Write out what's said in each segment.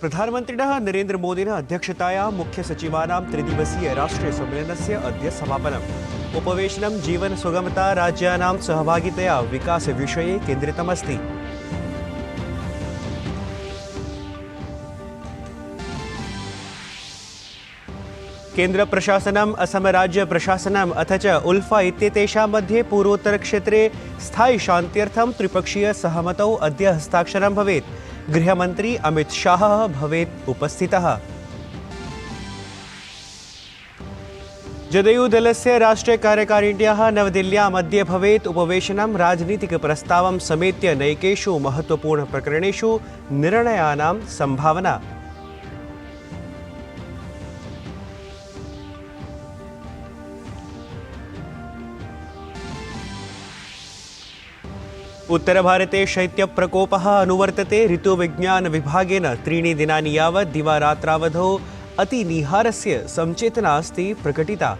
प्रधानमन्त्रिणः नरेन्द्रमोदिनः अध्यक्षतायां मुख्यसचिवानां त्रिदिवसीय राष्ट्रीय सम्मेलनस्य अद्य समापनम्। उपवेशनं जीवन सुगमता राज्यानां सहभागितया विकासविषये केन्द्रितमस्ति। केन्द्रप्रशासनम् असम राज्य प्रशासनम् अथ च उल्फा इत्येतेषां मध्ये पूर्वोत्तरक्षेत्रे स्थायि शान्त्यर्थं त्रिपक्षीय सहमतौ अद्य हस्ताक्षरं भवेत्। गृहमन्त्री अमित शाह भवेत् उपस्थितः। जदयू दलस्य राष्ट्रीय कार्यकारिण्याः नवदिल्ल्याम् अद्य भवेत् उपवेशनं। राजनीतिकप्रस्तावं समेत्य नैकेषु महत्त्वपूर्णप्रकरणेषु निर्णयानां सम्भावना। उत्तरभारते शैत्यप्रकोपः अनुवर्तते। ऋतुविज्ञानविभागेन 3 दिनानि यावत् दिवारात्रावधौ अतिनिहारस्य संचेतना अस्ति प्रकटिता।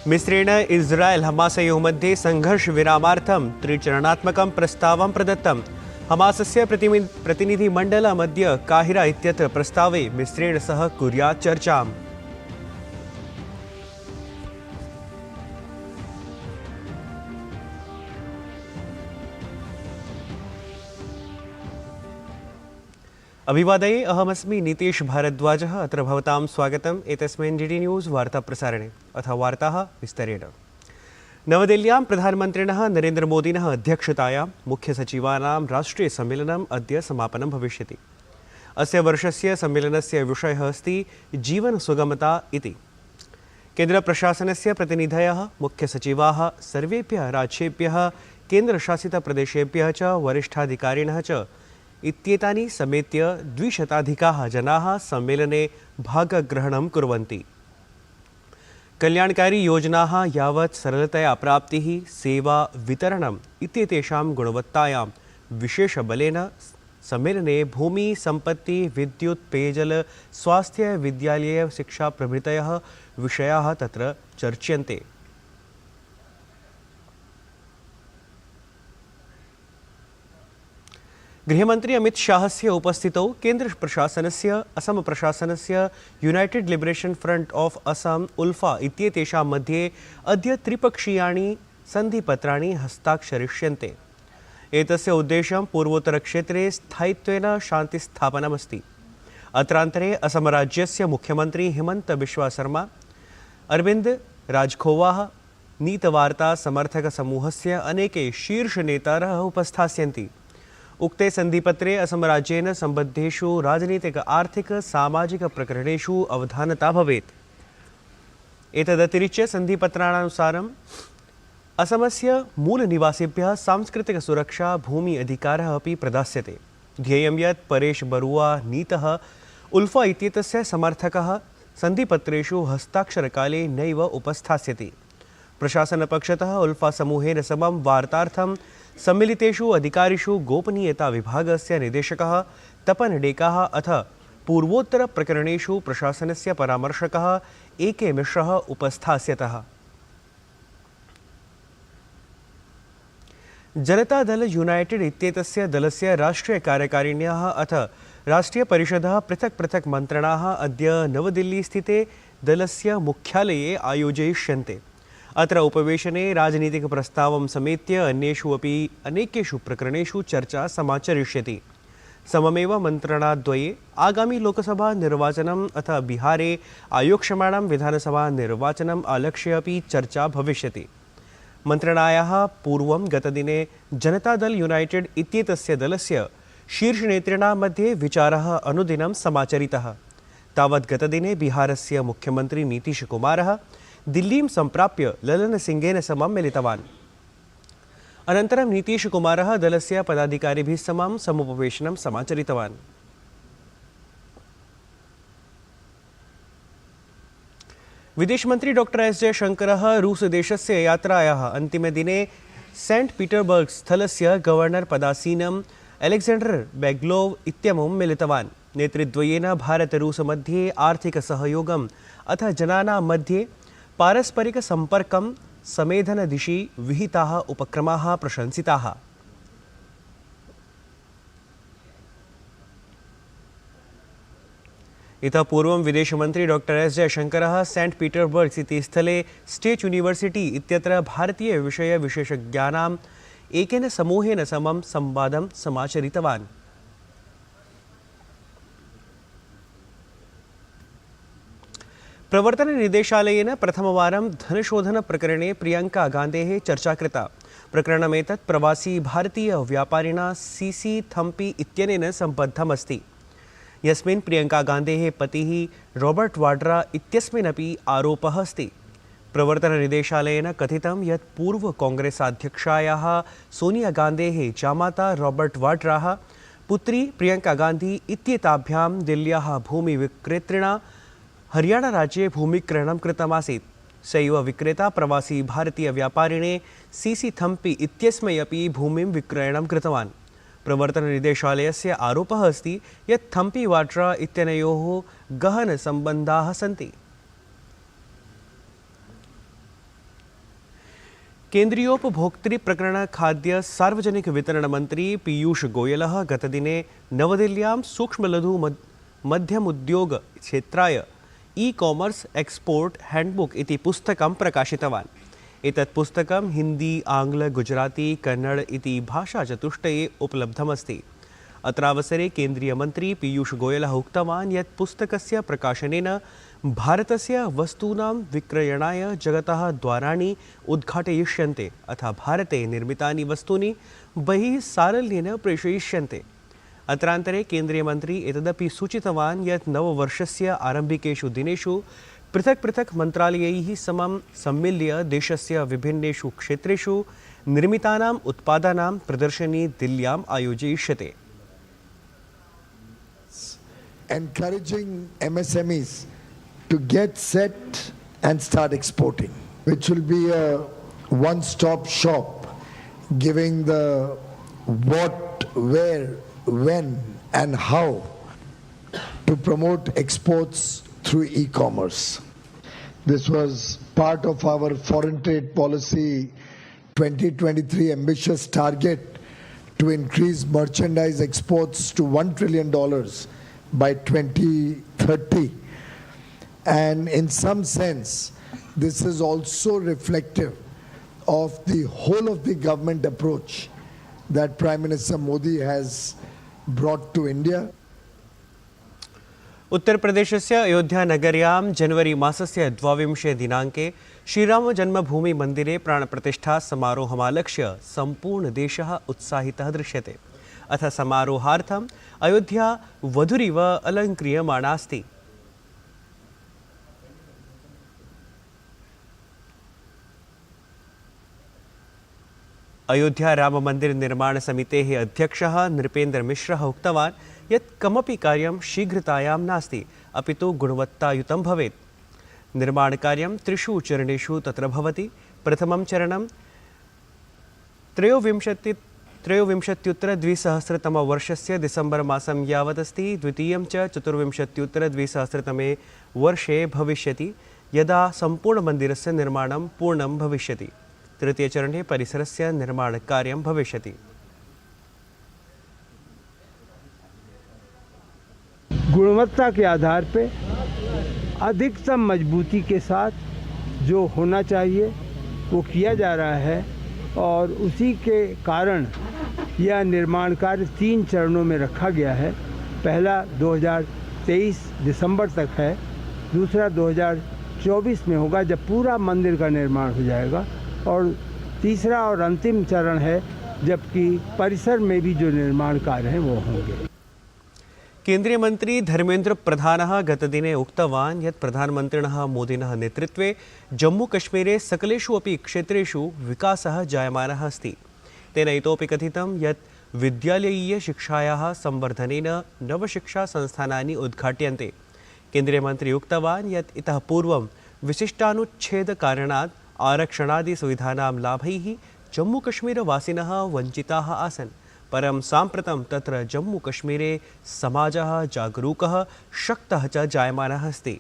मिस्रेण इस्राएल हमासयोः मध्ये संघर्षविरामार्थं त्रिचरणात्मकं प्रस्तावं प्रदत्तम्। हमासस्य प्रतिनिधिमण्डलमद्य काहिरा इत्यत्र प्रस्तावे मिस्रेण सह कुर्यात् चर्चाम्। अभिवादये, अहमस्मि नीतीश भारद्वाजः। अत्र भवतां स्वागतम् एतस्मिन् डीडी न्यूज़ वार्ताप्रसारणे। अथ वार्ताः विस्तरेण। नवदिल्ल्यां प्रधानमन्त्रिणः नरेन्द्रमोदिनः अध्यक्षतायां मुख्यसचिवानां राष्ट्रीय सम्मेलनम् अद्य समापनं भविष्यति। अस्य वर्षस्य सम्मेलनस्य विषयः अस्ति जीवन सुगमता इति। केन्द्रप्रशासनस्य प्रतिनिधयः, मुख्यसचिवाः, सर्वेभ्यः राज्येभ्यः, केन्द्रशासितप्रदेशेभ्यः च वरिष्ठाधिकारिणः च इत्येतानि समेत्य 200 जनाः सम्मेलने भागग्रहणं कुर्वन्ति। कल्याणकारी योजनाः यावत् सरलतया प्राप्तिः, सेवा वितरणम् इत्येतेषां गुणवत्तायां विशेषबलेन सम्मेलने भूमि, सम्पत्ति, विद्युत्, पेयजल, स्वास्थ्य, विद्यालय, शिक्षा प्रभृतयः विषयाः तत्र चर्च्यन्ते। गृहमन्त्री अमित शाहस्य उपस्थितौ केन्द्रप्रशासनस्य, असम प्रशासनस्य, United Liberation Front of Assam ULFA इत्येतेषां मध्ये अद्य त्रिपक्षीयाणि सन्धिपत्राणि हस्ताक्षरिष्यन्ते। एतस्य उद्देश्यं पूर्वोत्तरक्षेत्रे स्थायित्वेन शान्तिस्थापनमस्ति। अत्रान्तरे असमराज्यस्य मुख्यमन्त्री हिमन्त बिश्वा शर्मा, अरविन्द राजखोवाः, नीतवार्ता समर्थकसमूहस्य अनेके शीर्षनेतारः उपस्थास्यन्ति। उक्ते सन्धिपत्रे असमराज्येन सम्बद्धेषु राजनीतिक, आर्थिक, सामाजिक प्रकरणेषु अवधानता भवेत्। एतदतिरिच्य सन्धिपत्रानुसारम् असमस्य मूलनिवासिभ्यः सांस्कृतिकसुरक्षा, भूमि अधिकारः अपि प्रदास्यते। ध्येयं यत् परेश बरुआ नीतः उल्फा इत्येतस्य समर्थकः सन्धिपत्रेषु हस्ताक्षरकाले नैव उपस्थास्यति। प्रशासनपक्षतः उल्फा समूहेन समं वार्तार्थं सम्मिलितेषु अधिकारिषु गोपनीयता विभागस्य निदेशकः तपन डेकाः अथ पूर्वोत्तरप्रकरणेषु प्रशासनस्य परामर्शकः ए.के. मिश्रः उपस्थास्यतः। जनतादल यूनाइटेड इत्येतस्य दलस्य राष्ट्रीय कार्यकारिण्याः अथ राष्ट्रीयपरिषदः पृथक् पृथक् मन्त्रणाः अद्य नवदिल्लीस्थिते दलस्य मुख्यालये आयोजयिष्यन्ते। अत्र उपवेशने राजनीतिकप्रस्तावं समेत्य अन्येषु अपि अनेकेषु प्रकरणेषु चर्चा समाचरिष्यति। सममेव मन्त्रणाद्वये आगामि लोकसभा निर्वाचनम् अथ बिहारे आयोक्ष्यमाणं विधानसभा निर्वाचनम् आलक्ष्य अपि चर्चा भविष्यति। मन्त्रणायाः पूर्वं गतदिने जनतादल यूनाइटेड इत्येतस्य दलस्य शीर्षनेतॄणां मध्ये विचारः अनुदिनं समाचरितः। तावत् गतदिने बिहारस्य मुख्यमन्त्री नीतीशकुमारः दिल्लीं सम्प्राप्य ललनसिंहेन समं मिलितवान्। अनन्तरं नीतीशकुमारः दलस्य पदाधिकारिभिः समं समुपवेशनं समाचरितवान्। विदेशमन्त्री डॉक्टर एस जयशंकरः रूसदेशस्य यात्रायाः अन्तिमदिने सेंट पीटर्बर्ग स्थलस्य गवर्नर पदासीनं अलेक्जेंडर बेग्लोव इत्यमुं मिलितवान्। नेतृद्वयेन भारत-रूस मध्ये आर्थिकसहयोगम् अथ जनानां मध्ये पारस्परिकसम्पर्कं समेधनदिशि विहिताः उपक्रमाः प्रशंसिताः। इतः पूर्वं विदेशमन्त्री डॉक्टर एस जयशङ्करः सेण्ट् पीटर्बर्ग् इति स्थले स्टेट् यूनिवर्सिटी इत्यत्र भारतीयविषयविशेषज्ञानाम् एकेन समूहेन समं संवादं समाचरितवान्। प्रवर्तननिदेशालयेन प्रथमवारं धनशोधनप्रकरणे प्रियङ्का गान्धेः चर्चा कृता। प्रकरणमेतत् प्रवासी भारतीयव्यापारिणा सीसी थम्पी इत्यनेन सम्बद्धमस्ति, यस्मिन् प्रियङ्का गान्धेः पतिः रॉबर्ट् वाड्रा इत्यस्मिन्नपि आरोपः अस्ति। प्रवर्तननिदेशालयेन कथितं यत् पूर्वकाङ्ग्रेसाध्यक्षायाः सोनिया गान्धेः जामाता रॉबर्ट् वाड्राः पुत्री प्रियङ्का गान्धी इत्येताभ्यां दिल्ल्याः भूमिविक्रेतृणा हरियाणाराज्ये भूमिक्रयणं कृतमासीत्। सैव विक्रेता प्रवासी भारतीयव्यापारिणे सीसी थम्पी इत्यस्मै अपि भूमिं विक्रयणं कृतवान्। प्रवर्तननिदेशालयस्य आरोपः अस्ति यत् थम्पी वाड्रा इत्यनयोः गहनसम्बन्धाः सन्ति। केन्द्रीयोपभोक्तृप्रकरण खाद्य सार्वजनिक वितरण मन्त्री पीयूष गोयलः गतदिने नवदिल्ल्यां सूक्ष्मलघु मध्यम उद्योग क्षेत्राय ई-कॉमर्स एक्सपोर्ट हैंडबुक इति पुस्तकं प्रकाशितवान्। एतत् पुस्तकं हिंदी, आंग्ल, गुजराती, कन्नड इति भाषाचतुष्टये उपलब्धमस्ति। अत्रावसरे केन्द्रीयमन्त्री पीयूष गोयलः उक्तवान् यत् पुस्तकस्य प्रकाशनेन भारतस्य वस्तूनां विक्रयणाय जगतः द्वाराणि उद्घाटयिष्यन्ते अथ भारते निर्मितानि वस्तूनि बहिः सारल्येन प्रेषयिष्यन्ते। अत्रान्तरे केन्द्रीयमन्त्री एतदपि सूचितवान् यत् नववर्षस्य आरम्भिकेषु दिनेषु पृथक् पृथक् मन्त्रालयैः समं सम्मिल्य देशस्य विभिन्नेषु क्षेत्रेषु निर्मितानाम् उत्पादानां प्रदर्शनी दिल्ल्याम् आयोजयिष्यते। Encouraging MSMEs to get set and start exporting, which will be a one-stop shop, giving the what, where, when and how to promote exports through e-commerce. This was part of our foreign trade policy 2023 ambitious target to increase merchandise exports to $1 trillion by 2030. And in some sense, this is also reflective of the whole of the government approach that Prime Minister Modi has brought to India. उत्तर प्रदेशस्य अयोध्यानगर्यां जनवरी मासस्य 22 दिनाङ्के श्रीरामजन्मभूमि मन्दिरे प्राणप्रतिष्ठा समारोहमालक्ष्य सम्पूर्णदेशः उत्साहितः दृश्यते। अथ समारोहार्थम् अयोध्या वधुरिव अलङ्क्रियमाणा अस्ति। अयोध्या राम मंदिर निर्माण समितेः अध्यक्षः नृपेन्द्र मिश्रः उक्तवान् यत् कमपि कार्यं शीघ्रतायां नास्ति, अपितु गुणवत्तायुतं भवेत्। निर्माणकार्यं 3 चरणेषु तत्र भवति। प्रथमं चरणं 23-द्विसहस्रतमवर्षस्य डिसेम्बर् मासं यावत् अस्ति। द्वितीयं च 24-द्विसहस्रतमे वर्षे भविष्यति, यदा सम्पूर्णमन्दिरस्य निर्माणं पूर्णं भविष्यति। तृतीयचरणे परिसरस्य निर्माणकार्यं भविष्यति। गुणवत्ता के आधार पे अधिकतम मजबूती के साथ जो होना चाहिए वो किया जा रहा है और उसी के कारण यह निर्माण कार्य 3 चरणों में रखा गया है। पहला 2023 दिसंबर तक है, दूसरा 2024 में होगा जब पूरा मंदिर का निर्माण हो जाएगा, और तीसरा और अंतिम चरण है जबकि परिसर में भी जो निर्माण कार्य हैं वो होंगे। केन्द्रीय मंत्री धर्मेन्द्र प्रधानः गतदिने उक्तवान् यत् प्रधानमन्त्रिणः मोदिनः नेतृत्वे जम्मूकश्मीरे सकलेषु अपि क्षेत्रेषु विकासः जायमानः अस्ति। तेन इतोपि कथितं यत् विद्यालयीयशिक्षायाः संवर्धनेन नवशिक्षासंस्थानानि उद्घाट्यन्ते। केन्द्रीयमन्त्री उक्तवान् यत् इतः पूर्वं विशिष्टानुच्छेदकारणात् आरक्षणादि सुविधानां लाभैः जम्मूकश्मीरवासिनः वञ्चिताः आसन्, परं साम्प्रतं तत्र जम्मूकश्मीरे समाजः जागरूकः शक्तः च जायमानः अस्ति।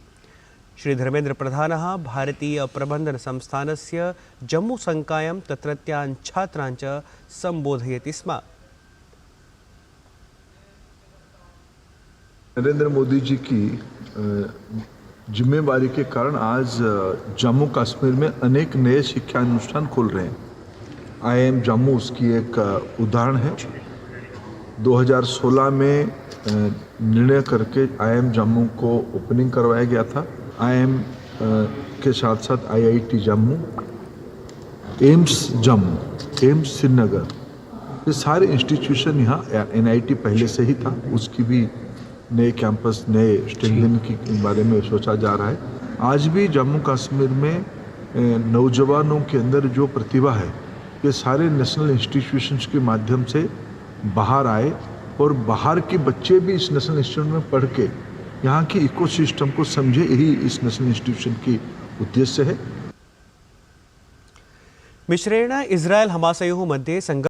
श्रीधर्मेन्द्रप्रधानः भारतीयप्रबन्धनसंस्थानस्य जम्मूसङ्कायं तत्रत्यान् छात्रान् च सम्बोधयति स्म। नरेंद्र मोदी जी की जिम्मेवारी के कारण आज जम्मू कश्मीर में अनेक नए शिक्षा अनुष्ठान खुल रहे हैं। IIM जम्मू उसकी एक उदाहरण है। 2016 में निर्णय करके IIM जम्मू को ओपनिंग करवाया गया था। IIM के साथ साथ IIT Jammu, AIIMS Jammu, AIIMS Srinagar, ये सारे इंस्टीट्यूशन यहाँ NIT पहले से ही था, उसकी भी नए कैंपस, नए स्ट्रेंथनिंग के बारे में सोचा जा रहा है। आज भी जम्मू कश्मीर में नौजवानों के अंदर जो प्रतिभा है, ये सारे नेशनल इंस्टीट्यूशंस के माध्यम से बाहर आए और बाहर के बच्चे भी इस नेशनल इंस्टीट्यूशन में पढ़ के यहाँ की इकोसिस्टम को समझे, यही इस नेशनल इंस्टीट्यूशन की उद्देश्य है। मिश्रेण इस्राएल हमासयोः मध्ये